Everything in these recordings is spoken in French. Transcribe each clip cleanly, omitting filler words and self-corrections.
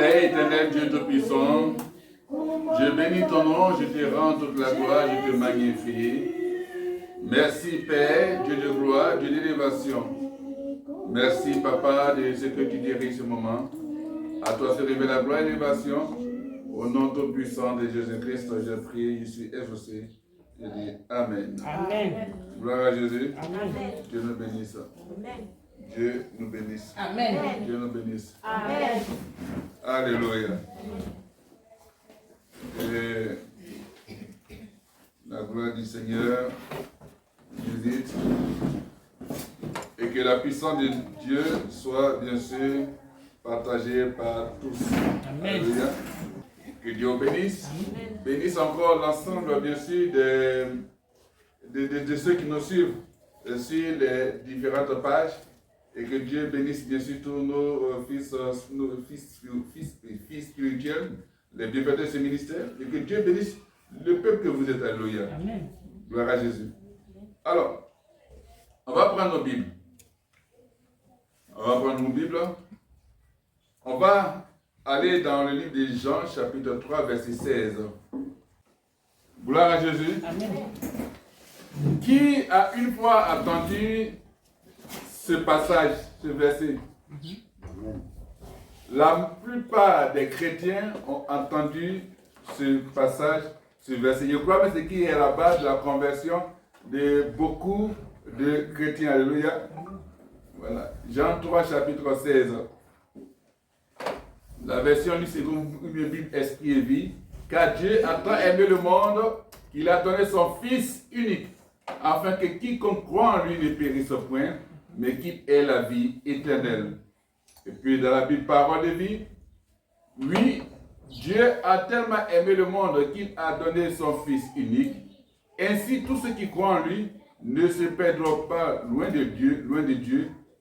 Père éternel, Dieu Tout-Puissant, je bénis ton nom, je te rends toute la gloire, je te magnifie. Merci Père, Dieu de gloire, Dieu d'élévation. Merci Papa de ce que tu diriges ce moment. À toi se révèle la gloire et l'élévation. Au nom Tout-Puissant de Jésus-Christ, je prie, je suis exaucé. Je dis Amen. Amen. Gloire à Jésus. Amen. Dieu nous bénisse. Amen. Dieu nous bénisse. Amen. Dieu nous bénisse. Amen. Alléluia. Et la gloire du Seigneur visite. Et que la puissance de Dieu soit bien sûr partagée par tous. Amen. Alléluia. Que Dieu bénisse. Bénisse encore l'ensemble, bien sûr, de ceux qui nous suivent sur les différentes pages. Et que Dieu bénisse bien sûr tous nos fils spirituels, les bienfaiteurs de ce ministère. Et que Dieu bénisse le peuple que vous êtes. Alléluia. Amen. Gloire à Jésus. Alors, on va prendre nos Bibles. On va aller dans le livre de Jean, chapitre 3, verset 16. Gloire à Jésus. Amen. Qui a une fois entendu ce passage, ce verset? La plupart des chrétiens ont entendu ce passage, ce verset. Je crois que c'est qui est à la base de la conversion de beaucoup de chrétiens. Alléluia. Voilà. Jean 3, chapitre 16. La version du second Bible Esprit et Vie. Car Dieu a tant aimé le monde qu'il a donné son Fils unique, afin que quiconque croit en lui ne périsse point, mais qu'il ait la vie éternelle. Et puis dans la Bible Parole de vie, oui, Dieu a tellement aimé le monde qu'il a donné son Fils unique. Ainsi, tous ceux qui croient en lui ne se perdront pas loin de Dieu,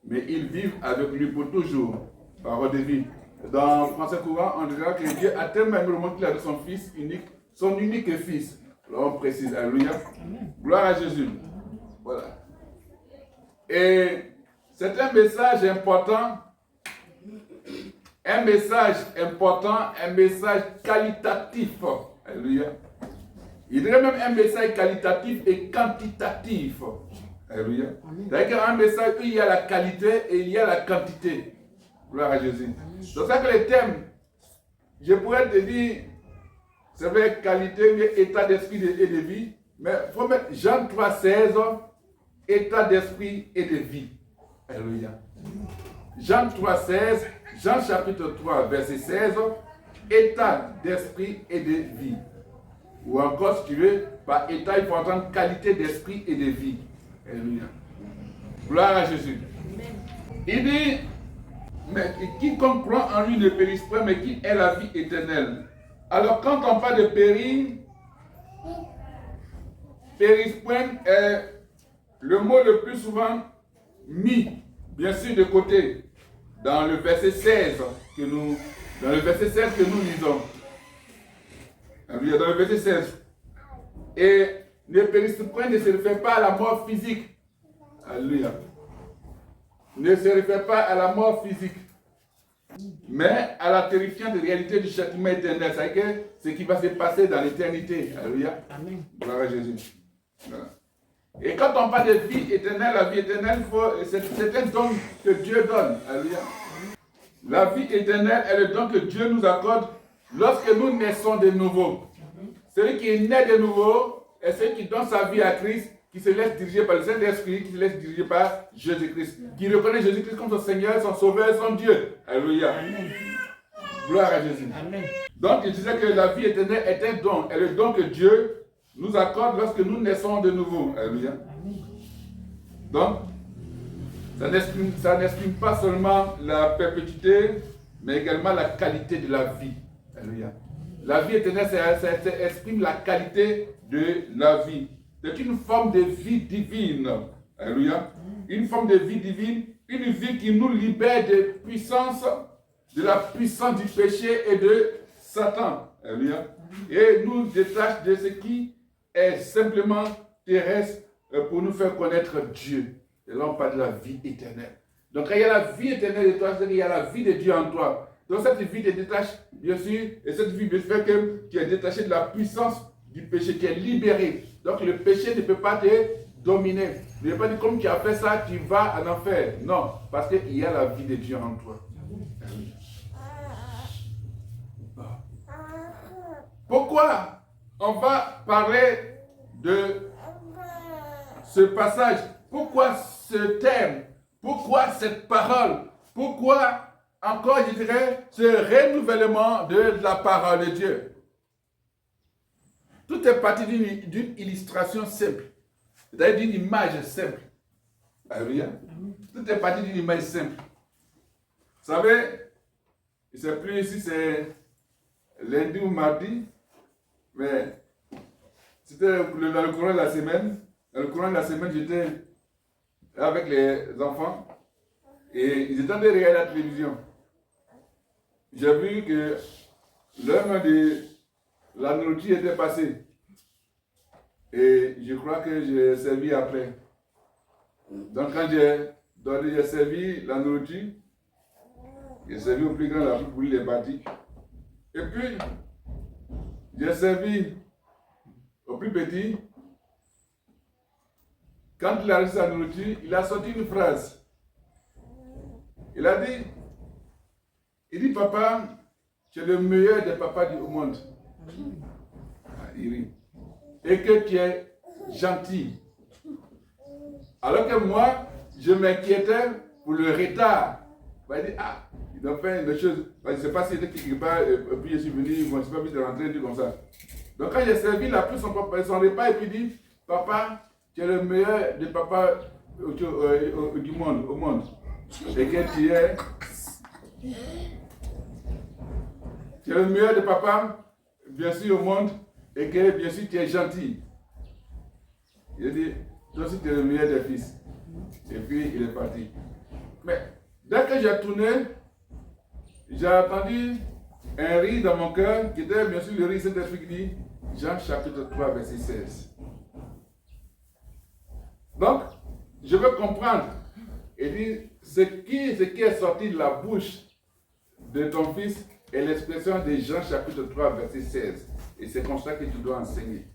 mais ils vivent avec lui pour toujours. Parole de vie. Dans le français courant, on dira que Dieu a tellement aimé le monde qu'il a donné son Fils unique, son unique Fils. Alors on précise, alléluia. Gloire à Jésus. Voilà. Et c'est un message important, un message qualitatif. Alléluia. Il dirait même un message qualitatif et quantitatif. Alléluia. C'est-à-dire qu'un message, il y a la qualité et il y a la quantité. Gloire à Jésus. C'est pour ça que les thèmes, je pourrais te dire, c'est vrai, qualité, mais état d'esprit et de vie. Mais il faut mettre Jean 3, 16, état d'esprit et de vie. Alléluia. Jean 3, 16, Jean chapitre 3, verset 16, état d'esprit et de vie. Ou encore, si tu veux, par état, il faut entendre qualité d'esprit et de vie. Alléluia. Gloire à Jésus. Il dit, mais quiconque croit en lui ne périsse point, mais qui ait la vie éternelle. Alors, quand on parle de périsse point est le mot le plus souvent mis, bien sûr, de côté, dans le verset 16 que nous lisons. Alléluia, dans le verset 16. Et ne périsse point ne se réfère pas à la mort physique. Alléluia. Ne se réfère pas à la mort physique, mais à la terrifiante réalité du châtiment éternel. C'est-à-dire que ce qui va se passer dans l'éternité. Alléluia. Amen. Gloire à Jésus. Voilà. Et quand on parle de vie éternelle, la vie éternelle, c'est un don que Dieu donne. Alléluia. La vie éternelle est le don que Dieu nous accorde lorsque nous naissons de nouveau. Celui qui est né de nouveau est celui qui donne sa vie à Christ, qui se laisse diriger par le Saint-Esprit, qui se laisse diriger par Jésus-Christ, qui reconnaît Jésus-Christ comme son Seigneur, son Sauveur, son Dieu. Alléluia. Amen. Gloire à Jésus. Amen. Donc, il disait que la vie éternelle est un don, est le don que Dieu nous accorde lorsque nous naissons de nouveau. Alléluia. Donc, ça n'exprime pas seulement la perpétuité, mais également la qualité de la vie. Alléluia. La vie éternelle, ça exprime la qualité de la vie. C'est une forme de vie divine. Alléluia. Une forme de vie divine, une vie qui nous libère de la puissance du péché et de Satan. Alléluia. Et nous détache de ce qui est simplement terrestre pour nous faire connaître Dieu. Et là, on parle de la vie éternelle. Donc, quand il y a la vie éternelle de toi, c'est-à-dire qu'il y a la vie de Dieu en toi. Donc cette vie te détache, bien sûr, et cette vie fait que tu es détaché de la puissance du péché, tu es libéré. Donc le péché ne peut pas te dominer. Ne peut pas dire comme tu as fait ça, tu vas en enfer. Non, parce qu'il y a la vie de Dieu en toi. Pourquoi on va parler de ce passage? Pourquoi ce thème? Pourquoi cette parole? Pourquoi encore, je dirais, ce renouvellement de la parole de Dieu? Tout est parti d'une illustration simple, c'est-à-dire d'une image simple. Alléluia. Tout est parti d'une image simple. Vous savez, je ne sais plus si c'est lundi ou mardi, mais c'était dans le courant de la semaine. Dans le courant de la semaine, j'étais avec les enfants et ils étaient en train de regarder la télévision. J'ai vu que l'heure de la nourriture était passée. Et je crois que j'ai servi après. Donc quand j'ai servi la nourriture, j'ai servi au plus grand, la plus bouillie des bâtis. Et puis, j'ai servi au plus petit. Quand il a reçu sa nourriture, il a sorti une phrase. Il a dit, papa, tu es le meilleur des papas du monde. Il rit. Et que tu es gentil. Alors que moi, je m'inquiétais pour le retard. Il dit, il a fait une chose. Je ne sais pas si c'était quelque part, et puis je suis venu, je ne sais pas si de rentrer, comme ça. Donc quand j'ai servi, il a pris son repas et puis il dit, papa, tu es le meilleur des papas du monde, au monde. Et que tu es le meilleur des papas, bien sûr, au monde, et que bien sûr tu es gentil. Il a dit, toi aussi tu es le meilleur des fils. Et puis il est parti. Mais dès que j'ai tourné, j'ai entendu un rire dans mon cœur, qui était bien sûr le rire Saint-Esprit qui dit, Jean chapitre 3, verset 16. Donc, je veux comprendre et dire ce qui est sorti de la bouche de ton fils est l'expression de Jean chapitre 3, verset 16. Et c'est comme ça que tu dois enseigner.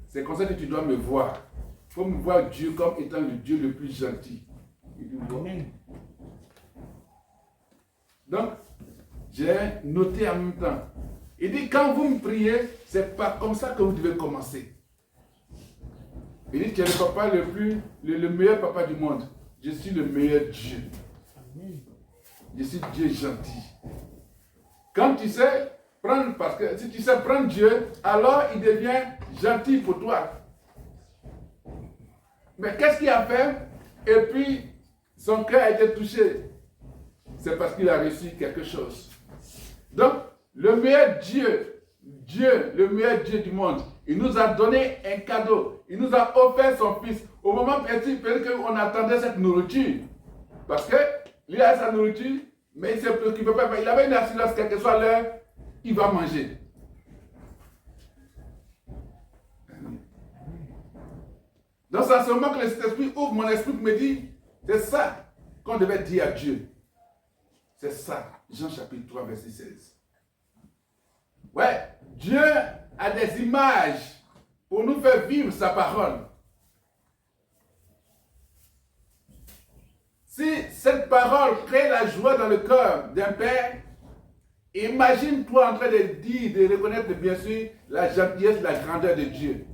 C'est comme ça que tu dois me voir. Il faut me voir Dieu comme étant le Dieu le plus gentil. Amen. Donc, j'ai noté en même temps. Il dit, quand vous me priez, c'est pas comme ça que vous devez commencer. Il dit, tu es le papa le meilleur papa du monde. Je suis le meilleur Dieu. Je suis Dieu gentil. Quand tu sais prendre, parce que si tu sais prendre Dieu, alors il devient gentil pour toi. Mais qu'est-ce qu'il a fait? Et puis, son cœur a été touché. C'est parce qu'il a reçu quelque chose. Donc, le meilleur Dieu, le meilleur Dieu du monde, il nous a donné un cadeau. Il nous a offert son fils. Au moment peut-être qu'on attendait cette nourriture. Parce qu'il a sa nourriture, mais il ne se préoccupait pas. Il avait une assurance, quelle que soit l'heure, il va manger. Donc c'est à ce moment que le Saint-Esprit ouvre mon esprit et me dit, c'est ça qu'on devait dire à Dieu. C'est ça, Jean chapitre 3, verset 16. Ouais, Dieu a des images pour nous faire vivre sa parole. Si cette parole crée la joie dans le cœur d'un père, imagine-toi en train de dire, de reconnaître bien sûr la gentillesse, la grandeur de Dieu.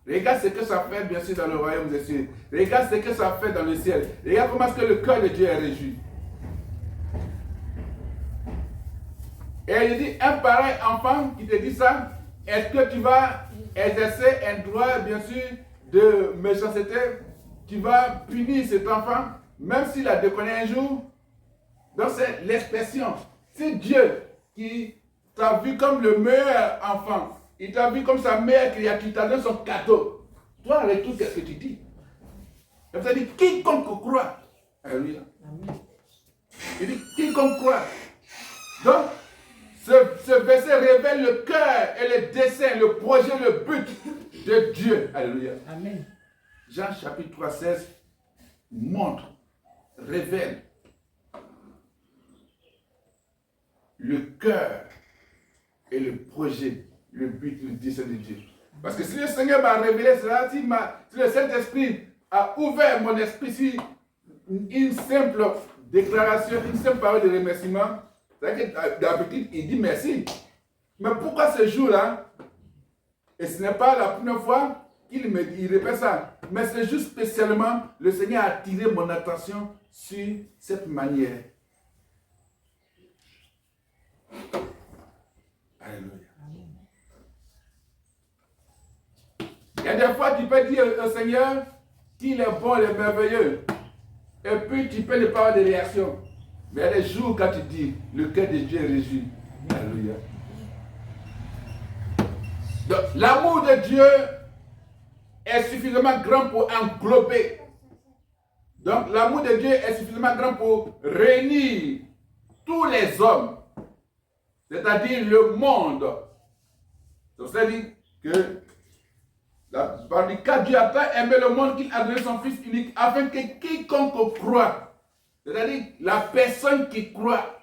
Regarde ce que ça fait bien sûr dans le royaume des cieux. Regarde ce que ça fait dans le ciel. Regarde comment est-ce que le cœur de Dieu est réjoui. Et il dit, un pareil enfant qui te dit ça, est-ce que tu vas exercer un droit bien sûr de méchanceté? Tu vas punir cet enfant, même s'il a déconné un jour? Donc c'est l'expression. C'est Dieu qui t'a vu comme le meilleur enfant. Il t'a vu comme sa meilleure créature. Il t'a donné son cadeau. Toi, en retour, qu'est-ce que tu dis? Il dit, quiconque croit. Alléluia. Il dit, quiconque croit. Donc, ce verset révèle le cœur et le dessein, le projet, le but de Dieu. Alléluia. Amen. Jean chapitre 3, 16 montre, révèle le cœur et le projet, le but, le dessein de Dieu. Parce que si le Seigneur m'a révélé cela, si le Saint-Esprit a ouvert mon esprit, si une simple déclaration, une simple parole de remerciement, c'est-à-dire que d'habitude, il dit merci. Mais pourquoi ce jour-là? Et ce n'est pas la première fois qu'il répète ça. Mais c'est juste spécialement, le Seigneur a attiré mon attention sur cette manière. Alléluia. Il y a des fois, tu peux dire au Seigneur qu'il est bon, il est merveilleux. Et puis, tu peux ne pas avoir de réaction. Mais il y a des jours quand tu dis, le cœur de Dieu est réjoui. Alléluia. Donc, l'amour de Dieu est suffisamment grand pour englober. Donc, l'amour de Dieu est suffisamment grand pour réunir tous les hommes, c'est-à-dire le monde. Donc, c'est-à-dire que, par le cas, Dieu a tant aimé le monde qu'il a donné son Fils unique, afin que quiconque croit, c'est-à-dire la personne qui croit,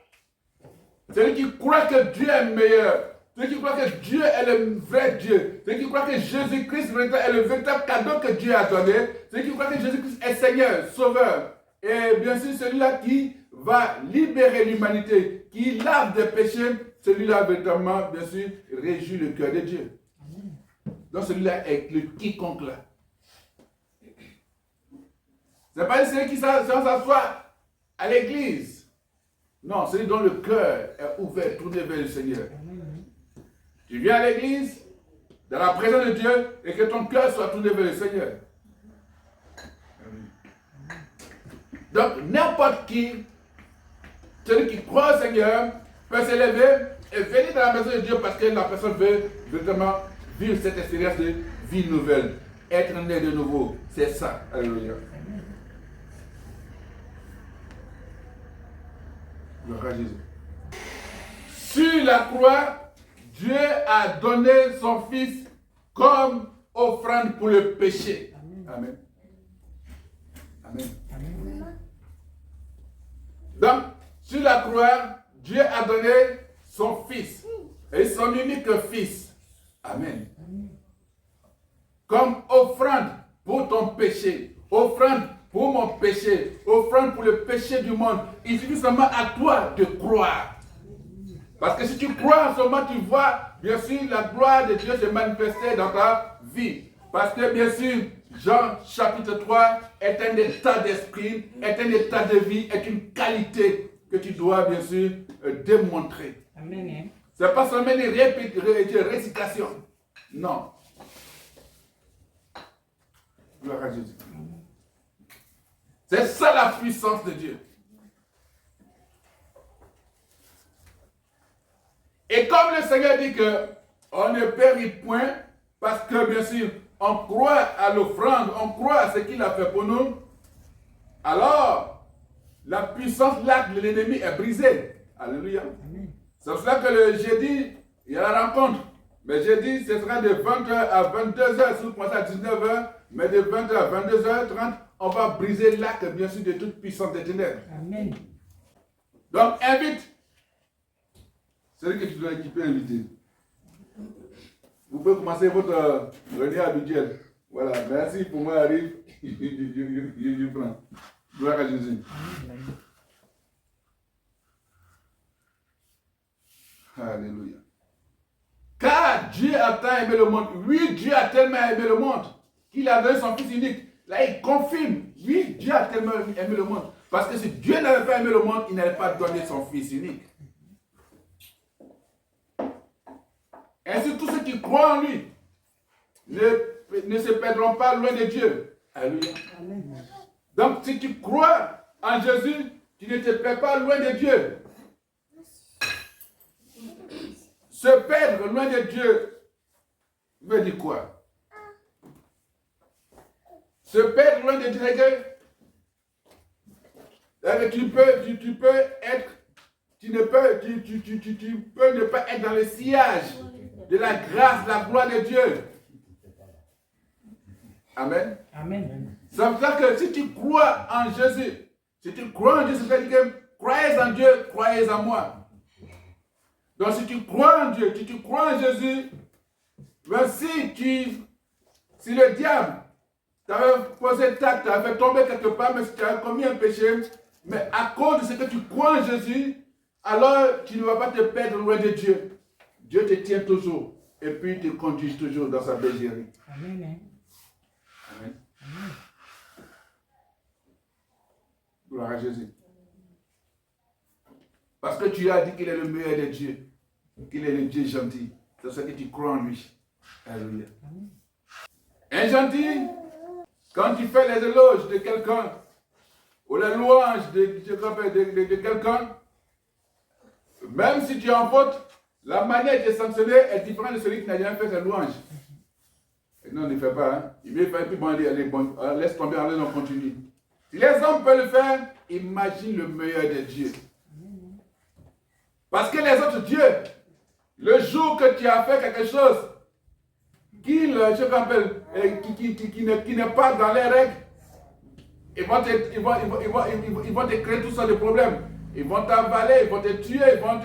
celui qui croit que Dieu est meilleur, celui qui croit que Dieu est le vrai Dieu, celui qui croit que Jésus-Christ est le véritable cadeau que Dieu a donné, celui qui croit que Jésus-Christ est Seigneur, Sauveur, et bien sûr celui-là qui va libérer l'humanité, qui lave des péchés, celui-là véritablement, bien sûr, réjouit le cœur de Dieu. Donc celui-là est le quiconque là. Ce n'est pas celui qui s'assoit à l'église. Non, celui dont le cœur est ouvert, tourné vers le Seigneur. Tu viens à l'église, dans la présence de Dieu, et que ton cœur soit tourné vers le Seigneur. Donc, n'importe qui, celui qui croit au Seigneur, peut s'élever et venir dans la maison de Dieu parce que la personne veut vraiment vivre cette expérience de vie nouvelle. Être né de nouveau, c'est ça. Alléluia. Gloire à Jésus. Sur la croix, Dieu a donné son Fils comme offrande pour le péché. Amen. Amen. Amen. Donc, sur la croix, Dieu a donné son Fils, et son unique Fils. Amen. Comme offrande pour ton péché, offrande pour mon péché, offrande pour le péché du monde. Il suffit seulement à toi de croire. Parce que si tu crois en ce moment, tu vois, bien sûr, la gloire de Dieu se manifester dans ta vie. Parce que, bien sûr, Jean chapitre 3 est un état d'esprit, est un état de vie, est une qualité que tu dois, bien sûr, démontrer. Amen. Ce n'est pas seulement une récitation. Non. Gloire à Jésus. C'est ça la puissance de Dieu. Et comme le Seigneur dit qu'on ne périt point, parce que bien sûr, on croit à l'offrande, on croit à ce qu'il a fait pour nous, alors la puissance là de l'ennemi est brisée. Alléluia. C'est pour cela que le jeudi, il y a la rencontre. Mais jeudi, ce sera de 20h à 22h, si vous pensez à 19h, mais de 20h à 22h30, on va briser l'arc, bien sûr, de toute puissance des ténèbres. Amen. Donc, invite. C'est lui que tu dois équiper, inviter. Vous pouvez commencer votre réunion habituelle. Voilà, merci pour moi, arrive. Je prends. Gloire à Jésus. Alléluia. Car Dieu a tant aimé le monde. Oui, Dieu a tellement aimé le monde qu'il a donné son Fils unique. Là, il confirme. Oui, Dieu a tellement aimé le monde. Parce que si Dieu n'avait pas aimé le monde, il n'allait pas donner son Fils unique. Ainsi, tous ceux qui croient en lui ne se perdront pas loin de Dieu. Alléluia. Donc, si tu crois en Jésus, tu ne te perds pas loin de Dieu. Se perdre loin de Dieu veut dire quoi? Se perdre loin de Dieu, c'est que tu peux être, tu peux ne pas être dans le sillage de la grâce, de la gloire de Dieu. Amen. Amen. Ça veut dire que si tu crois en Jésus, si tu crois en Jésus, c'est-à-dire que croyez en Dieu, croyez en moi. Donc si tu crois en Dieu, si tu crois en Jésus, ben si le diable t'avait posé tac, t'avait tombé quelque part, mais si tu avais commis un péché, mais à cause de ce que tu crois en Jésus, alors tu ne vas pas te perdre loin de Dieu. Dieu te tient toujours et puis te conduit toujours dans sa bergerie. Amen. Amen. Gloire à Jésus. Parce que tu as dit qu'il est le meilleur des dieux, qu'il est le Dieu gentil. C'est ce que tu crois en lui. Alléluia. Un gentil, quand tu fais les éloges de quelqu'un, ou les louanges de quelqu'un, même si tu es en faute, la manière de sanctionner est différente de celui qui n'a jamais fait ses louanges. Et non, ne le fait pas. Hein? Il veut faire, puis bon, laisse tomber, allez, on continue. Si les hommes peuvent le faire, imagine le meilleur des dieux. Parce que les autres dieux, le jour que tu as fait quelque chose qui n'est pas dans les règles, ils vont te créer tout ça de problèmes. Ils vont t'avaler, ils vont te tuer, ils vont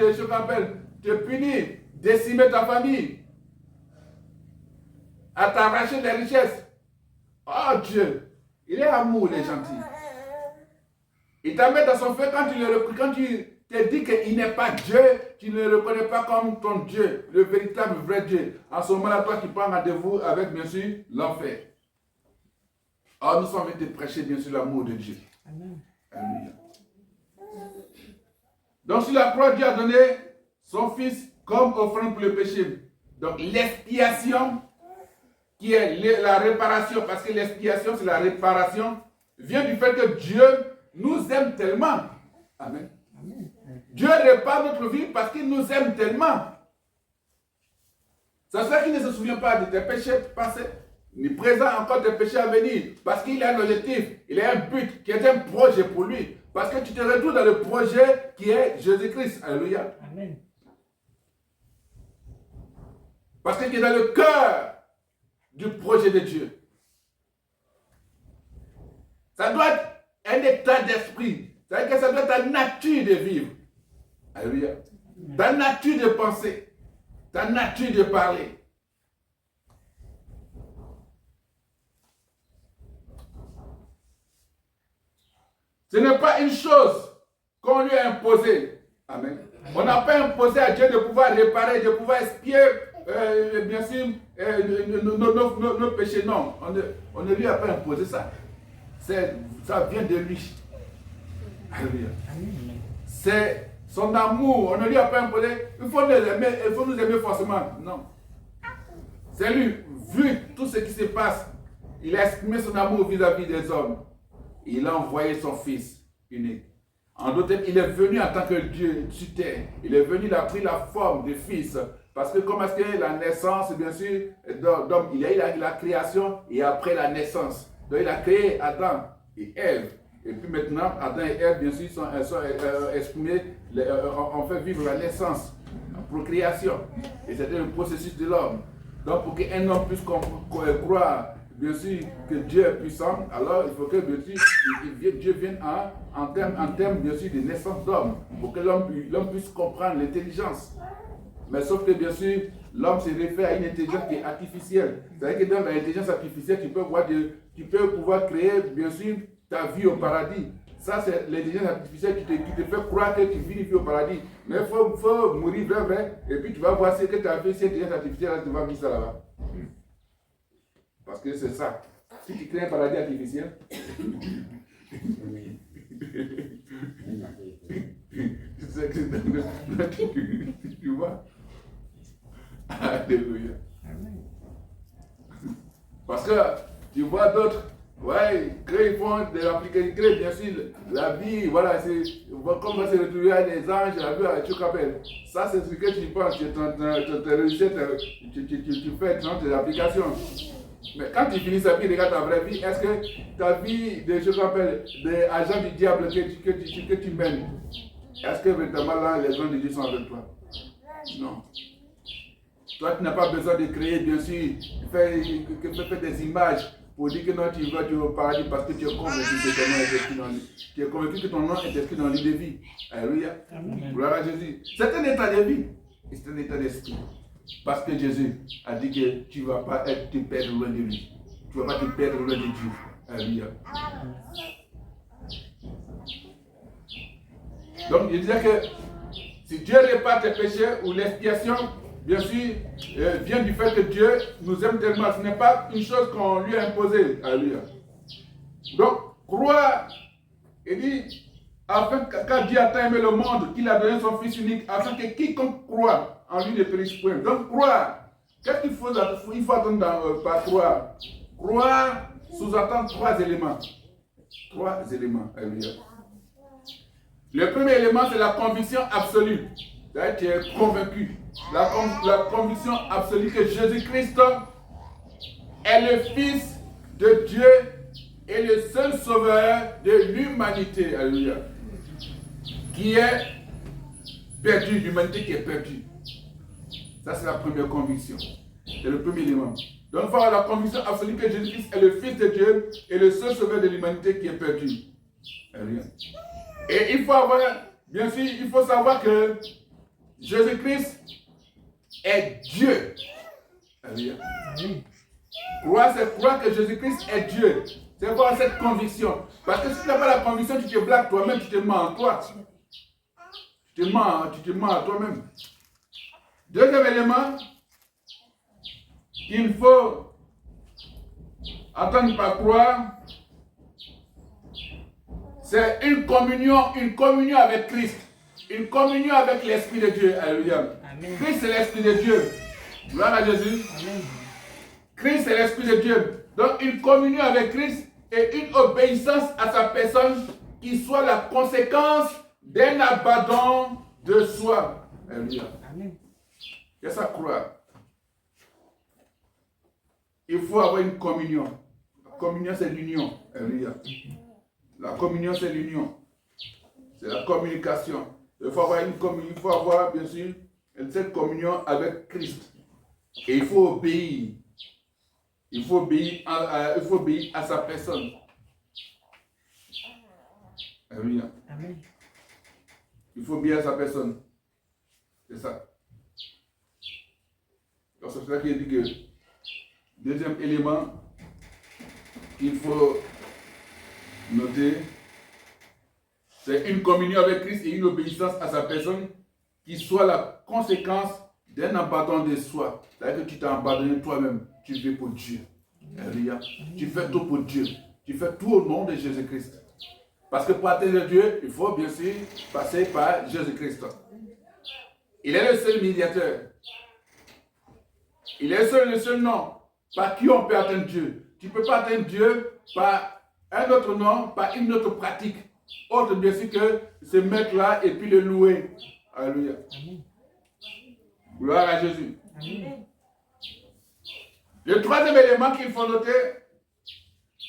te punir, décimer ta famille, à t'arracher les richesses. Oh Dieu, il est amour, il est gentil. Il t'a mis dans son feu quand tu te dis qu'il n'est pas Dieu, tu ne le reconnais pas comme ton Dieu, le véritable vrai Dieu. En ce moment-là, toi qui prends rendez-vous avec, bien sûr, l'enfer. Alors nous sommes en train de prêcher, bien sûr, l'amour de Dieu. Amen. Alléluia. Donc sur la croix, Dieu a donné son Fils comme offrande pour le péché. Donc l'expiation, qui est la réparation, parce que l'expiation, c'est la réparation, vient du fait que Dieu nous aime tellement. Amen. Amen. Dieu répare notre vie parce qu'il nous aime tellement. C'est ça qu'il ne se souvient pas de tes péchés passés, ni présent encore tes péchés à venir, parce qu'il a un objectif, il a un but, qui est un projet pour lui. Parce que tu te retrouves dans le projet qui est Jésus-Christ. Alléluia. Amen. Parce que tu es dans le cœur du projet de Dieu. Ça doit être un état d'esprit. C'est-à-dire que ça doit être ta nature de vivre. Alléluia. Ta nature de penser. Ta nature de parler. Ce n'est pas une chose qu'on lui a imposée. Amen. On n'a pas imposé à Dieu de pouvoir réparer, de pouvoir expier, bien sûr, nos péchés. Non, on ne lui a pas imposé ça. Ça vient de lui. Alléluia. C'est son amour. On ne lui a pas imposé. Il faut nous aimer forcément. Non. C'est lui, vu tout ce qui se passe, il a exprimé son amour vis-à-vis des hommes. Il a envoyé son Fils unique. En d'autres termes, il est venu en tant que Dieu sur terre. Il est venu, il a pris la forme de Fils. Parce que comme est-ce que la naissance, bien sûr, d'homme, il y a la création et après la naissance. Donc il a créé Adam et Ève. Et puis maintenant, Adam et Ève, bien sûr, sont exprimés, on fait vivre la naissance, la procréation. Et c'était le processus de l'homme. Donc pour qu'un homme puisse croire, bien sûr, que Dieu est puissant, alors il faut que, bien sûr, Dieu vienne en termes, bien sûr, de naissance d'homme, pour que l'homme puisse comprendre l'intelligence. Mais sauf que, bien sûr, l'homme se réfère à une intelligence qui est artificielle. C'est-à-dire que dans l'intelligence artificielle, tu peux pouvoir créer, bien sûr, ta vie au paradis. Ça, c'est l'intelligence artificielle qui te fait croire que tu vis une vie au paradis. Mais il faut mourir vrai, et puis tu vas voir ce que tu as fait, cette intelligence artificielle, tu vas vivre ça là-bas. Parce que c'est ça. Si tu crées un paradis artificiel, tu vois. Alléluia. Parce que tu vois d'autres, ouais, ils font des applications, ils créent bien sûr la vie, voilà, c'est comme on se retrouver à des anges, la vie, tu rappelles. Ça, c'est ce que tu penses, tu fais 30 applications. Mais quand tu finis sa vie, regarde ta vraie vie, est-ce que ta vie de, je rappelle, des agents du diable que tu mènes, est-ce que véritablement là, les gens de Dieu sont avec toi? Non. Toi, tu n'as pas besoin de créer, bien sûr, faire des images pour dire que non, tu vas au paradis parce que tu es convaincu que ton nom est inscrit dans lui. Tu es convaincu que ton nom est inscrit dans le livre de vie. Alléluia. Gloire à Jésus. C'est un état de vie. et c'est un état d'esprit. Parce que Jésus a dit que tu ne vas pas te perdre loin de lui. Tu ne vas pas te perdre loin de Dieu. Alléluia. Donc, il disait que si Dieu répare tes péchés ou l'expiation, bien sûr, vient du fait que Dieu nous aime tellement. Ce n'est pas une chose qu'on lui a imposée. Alléluia. Donc, croire, il dit, afin que quand Dieu a tant aimé le monde, qu'il a donné son Fils unique, afin que quiconque croit en lui ne périsse point. Donc, croire, qu'est-ce qu'il faut attendre par croire? Croire sous-entend 3 éléments. 3 éléments. Alléluia. Le premier élément, c'est la conviction absolue. C'est-à-dire tu es convaincu. La conviction absolue que Jésus-Christ est le Fils de Dieu et le seul sauveur de l'humanité. Alléluia. Qui est perdu, l'humanité qui est perdue. Ça, c'est la première conviction. C'est le premier élément. Donc, il faut avoir la conviction absolue que Jésus-Christ est le Fils de Dieu et le seul sauveur de l'humanité qui est perdue. Alléluia. Et il faut avoir, bien sûr, il faut savoir que Jésus-Christ est Dieu. Alléluia. Croire, c'est croire que Jésus-Christ est Dieu. C'est avoir cette conviction. Parce que si tu n'as pas la conviction, tu te blagues toi-même, tu te mens en toi. Tu te mens à toi-même. Deuxième élément, qu'il faut attendre par croire, c'est une communion avec Christ. Une communion avec l'Esprit de Dieu. Alléluia. Amen. Christ est l'Esprit de Dieu. Gloire à Jésus. Amen. Christ est l'Esprit de Dieu. Donc une communion avec Christ et une obéissance à sa personne qui soit la conséquence d'un abandon de soi. Alléluia. Amen. Qu'est-ce que ça croire? Il faut avoir une communion. La communion, c'est l'union. Alléluia. La communion, c'est l'union. C'est la communication. Il faut avoir une communion. Il faut avoir, bien sûr, cette communion avec Christ. Et il faut obéir. Il faut obéir à sa personne. Alléluia. Amen. Il faut obéir à sa personne. C'est ça. Donc c'est pour ça qu'il dit que deuxième élément qu'il faut noter, c'est une communion avec Christ et une obéissance à sa personne qui soit la conséquence d'un abandon de soi. C'est-à-dire que tu t'es abandonné toi-même. Tu vis pour Dieu. Alléluia. Tu fais tout pour Dieu. Tu fais tout au nom de Jésus-Christ. Parce que pour atteindre Dieu, il faut bien sûr passer par Jésus-Christ. Il est le seul médiateur. Il est le seul nom par qui on peut atteindre Dieu. Tu ne peux pas atteindre Dieu par un autre nom, par une autre pratique. Autre bien sûr que se mettre là et puis le louer. Alléluia. Gloire à Jésus. Amen. Le troisième élément qu'il faut noter,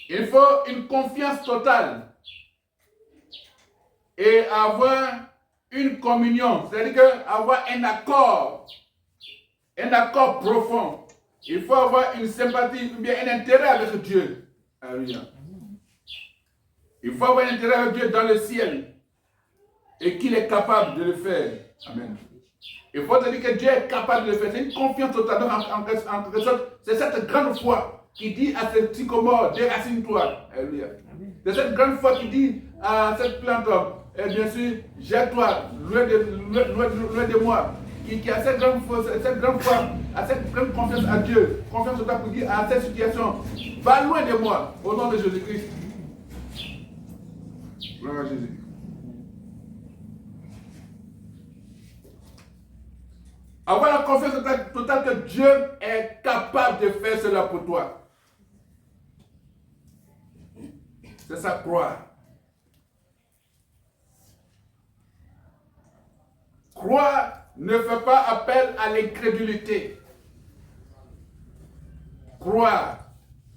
il faut une confiance totale et avoir une communion, c'est-à-dire avoir un accord profond. Il faut avoir une sympathie ou bien un intérêt avec Dieu. Alléluia. Il faut avoir un intérêt avec Dieu dans le ciel et qu'il est capable de le faire. Amen. Il faut te dire que Dieu est capable de le faire. C'est une confiance totale. En quelque sorte, c'est cette grande foi qui dit à ce sycomore, déracine-toi. Alléluia. C'est cette grande foi qui dit à cette plante, et bien sûr, jette-toi, loin de moi. Qui a cette grande foi, a cette grande confiance à Dieu, confiance totale pour dire à cette situation, va loin de moi, au nom de Jésus-Christ. Gloire à Jésus. Avoir la confiance totale que Dieu est capable de faire cela pour toi. C'est ça, croire. Croire ne fait pas appel à l'incrédulité. Croire,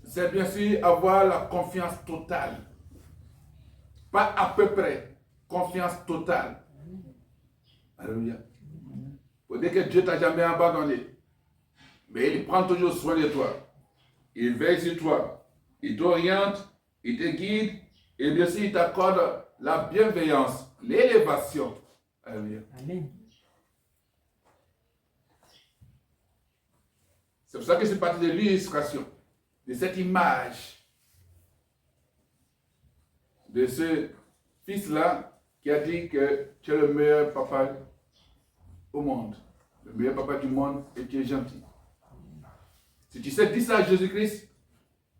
c'est bien sûr avoir la confiance totale. Pas à peu près, confiance totale. Alléluia. Faut dire que Dieu ne t'a jamais abandonné. Mais il prend toujours soin de toi. Il veille sur toi. Il t'oriente, il te guide. Et bien sûr, il t'accorde la bienveillance, l'élévation. Alléluia. Amen. C'est pour ça que c'est parti de l'illustration, de cette image, de ce fils-là qui a dit que tu es le meilleur papa au monde, le meilleur papa du monde et tu es gentil. Si tu sais dire ça à Jésus-Christ,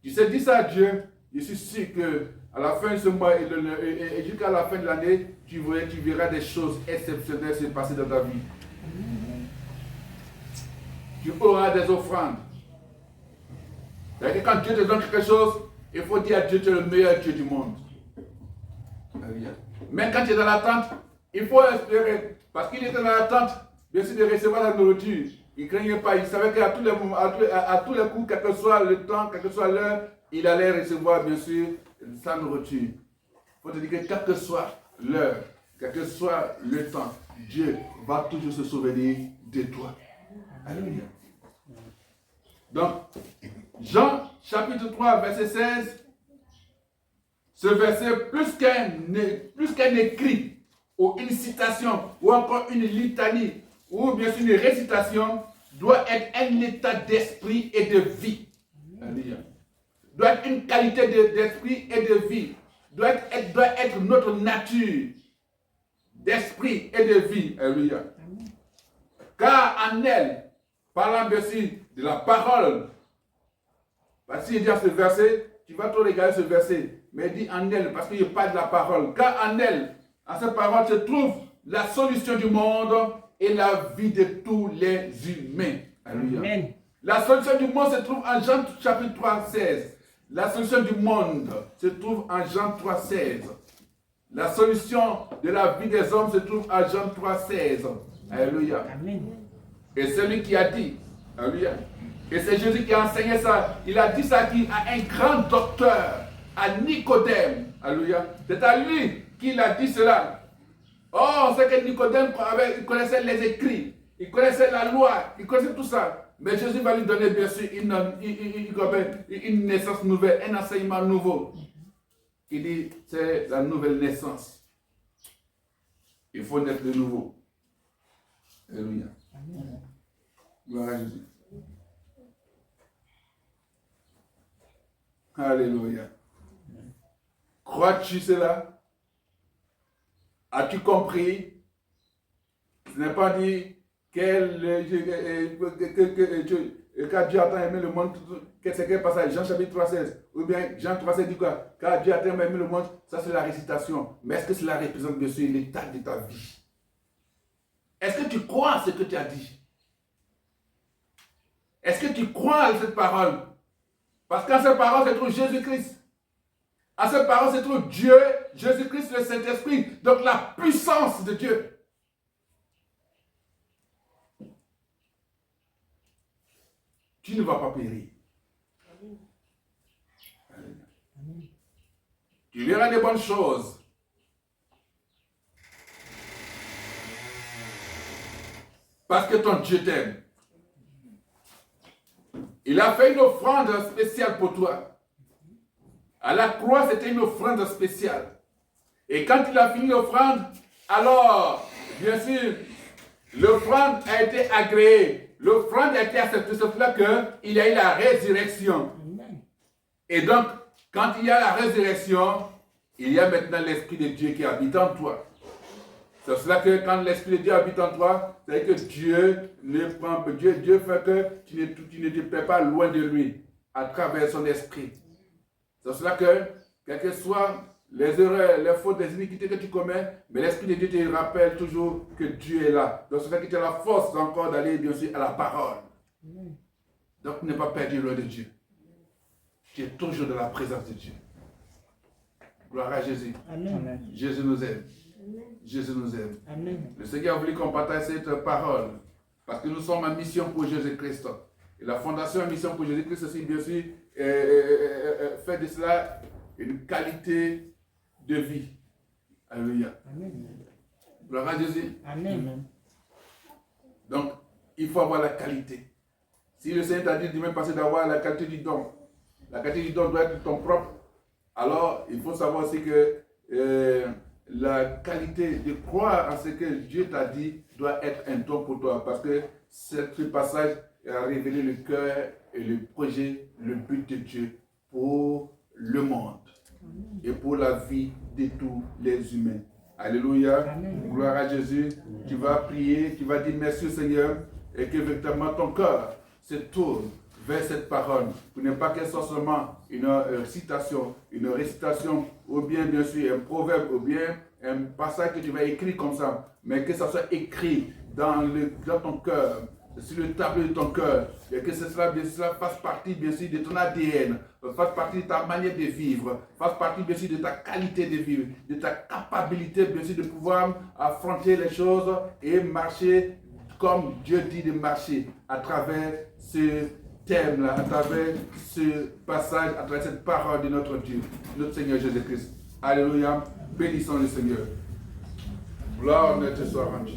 tu sais dire ça à Dieu, je suis sûr qu'à la fin de ce mois et jusqu'à la fin de l'année, tu verras des choses exceptionnelles se passer dans ta vie. Tu auras des offrandes. C'est-à-dire que quand Dieu te donne quelque chose, il faut dire à Dieu, tu es le meilleur Dieu du monde. Mais quand tu es dans l'attente, il faut espérer. Parce qu'il était dans l'attente, bien sûr, de recevoir la nourriture. Il ne craignait pas. Il savait qu'à tous les moments, à tous les coups, quel que soit le temps, quelle que soit l'heure, il allait recevoir, bien sûr, sa nourriture. Il faut te dire que quelle que soit l'heure, quel que soit le temps, Dieu va toujours se souvenir de toi. Alléluia. Donc, Jean chapitre 3, verset 16, ce verset, plus qu'un écrit, ou une citation, ou encore une litanie, ou bien sûr une récitation, doit être un état d'esprit et de vie. Alléluia. Doit être une qualité d'esprit et de vie. Doit être notre nature d'esprit et de vie. Alléluia. Car en elle, parlant bien sûr de la parole, parce qu'il dit à ce verset, tu vas trop regarder ce verset, mais il dit en elle, parce qu'il parle de la parole. Car en elle, en cette parole se trouve la solution du monde et la vie de tous les humains. Alléluia. Amen. La solution du monde se trouve en Jean chapitre 3, 16. La solution du monde se trouve en Jean 3, 16. La solution de la vie des hommes se trouve en Jean 3, 16. Alléluia. Amen. Et celui qui a dit, alléluia, et c'est Jésus qui a enseigné ça, il a dit ça à un grand docteur, à Nicodème. Alléluia. C'est à lui qu'il a dit cela. Oh, on sait que Nicodème il connaissait les écrits, il connaissait la loi, il connaissait tout ça. Mais Jésus va lui donner bien sûr une naissance nouvelle, un enseignement nouveau. Il dit, c'est la nouvelle naissance. Il faut naître de nouveau. Alléluia. Gloire à Jésus. Alléluia. Crois-tu cela? As-tu compris? Ce n'est pas dit car Dieu a tant aimé le monde, c'est quel passage? Jean chapitre 3, 16. Ou bien Jean 3, 16 dit quoi? Car Dieu a tant aimé le monde, ça c'est la récitation. Mais est-ce que cela représente bien sûr l'état de ta vie? Est-ce que tu crois à ce que tu as dit? Est-ce que tu crois à cette parole? Parce qu'en cette parole se trouve Jésus-Christ. En cette parole se trouve Dieu, Jésus-Christ, le Saint-Esprit. Donc la puissance de Dieu. Tu ne vas pas périr. Amen. Tu verras des bonnes choses. Parce que ton Dieu t'aime. Il a fait une offrande spéciale pour toi. À la croix, c'était une offrande spéciale. Et quand il a fini l'offrande, alors, bien sûr, l'offrande a été agréée. L'offrande a été acceptée, sauf là qu'il y a eu la résurrection. Et donc, quand il y a la résurrection, il y a maintenant l'Esprit de Dieu qui habite en toi. C'est cela que quand l'Esprit de Dieu habite en toi, c'est que Dieu fait que tu ne te perds pas loin de lui, à travers son esprit. C'est cela que, quelles que soient les erreurs, les fautes, les iniquités que tu commets, mais l'Esprit de Dieu te rappelle toujours que Dieu est là. Donc c'est fait que tu as la force encore d'aller bien sûr à la parole. Donc ne pas perdu loin de Dieu. Tu es toujours dans la présence de Dieu. Gloire à Jésus. Amen. Jésus nous aime. Jésus nous aime. Amen. Le Seigneur a voulu qu'on partage cette parole parce que nous sommes en mission pour Jésus-Christ. Et la fondation en mission pour Jésus-Christ aussi, bien sûr, fait de cela une qualité de vie. Alléluia. Amen. Gloire à Jésus. Amen. Donc, il faut avoir la qualité. Si le Seigneur t'a dit du même passé d'avoir la qualité du don, la qualité du don doit être ton propre, alors il faut savoir aussi que la qualité de croire en ce que Dieu t'a dit doit être un don pour toi. Parce que ce passage et à révéler le cœur et le projet, le but de Dieu pour le monde et pour la vie de tous les humains. Alléluia. Amen. Gloire à Jésus. Tu vas prier, tu vas dire merci au Seigneur et que véritablement ton cœur se tourne vers cette parole. Pour ne pas qu'elle soit seulement une citation, une récitation, ou bien sûr un proverbe, ou bien un passage que tu vas écrire comme ça, mais que ça soit écrit dans ton cœur, sur le tableau de ton cœur, et que cela fasse partie bien sûr de ton ADN, fasse partie de ta manière de vivre, fasse partie bien sûr de ta qualité de vivre, de ta capacité bien sûr de pouvoir affronter les choses et marcher comme Dieu dit de marcher à travers ce thème-là, à travers ce passage, à travers cette parole de notre Dieu, notre Seigneur Jésus-Christ. Alléluia. Bénissons le Seigneur. Gloire ne te soit rendue.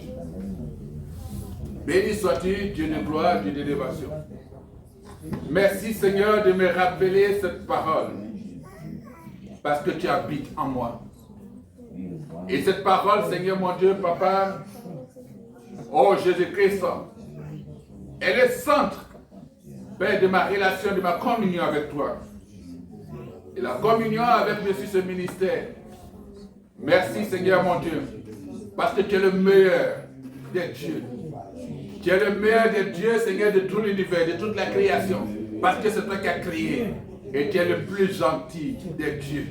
Béni sois-tu, Dieu de gloire, Dieu d'élévation. Merci Seigneur de me rappeler cette parole, parce que tu habites en moi. Et cette parole, Seigneur mon Dieu, Papa, oh Jésus-Christ, elle est centre, Père, de ma relation, de ma communion avec toi. Et la communion avec Jésus, ce ministère. Merci Seigneur mon Dieu, parce que tu es le meilleur des dieux. Tu es le meilleur des dieux, Seigneur, de tout l'univers, de toute la création. Parce que c'est toi qui as créé. Et tu es le plus gentil des dieux.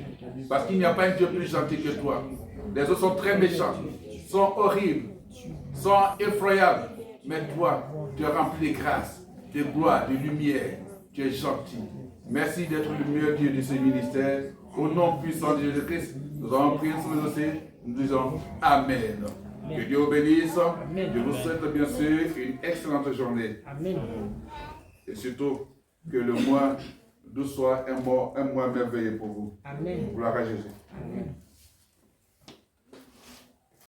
Parce qu'il n'y a pas un Dieu plus gentil que toi. Les autres sont très méchants, sont horribles, sont effroyables. Mais toi, tu es rempli de grâce, de gloire, de lumière. Tu es gentil. Merci d'être le meilleur Dieu de ce ministère. Au nom puissant de Jésus-Christ, nous avons prié sur le dossier. Nous disons Amen. Que Dieu vous bénisse. Amen. Je vous souhaite bien sûr une excellente journée. Amen. Et surtout, que le mois d'août soit un mois merveilleux pour vous. Amen. Gloire à Jésus. Amen.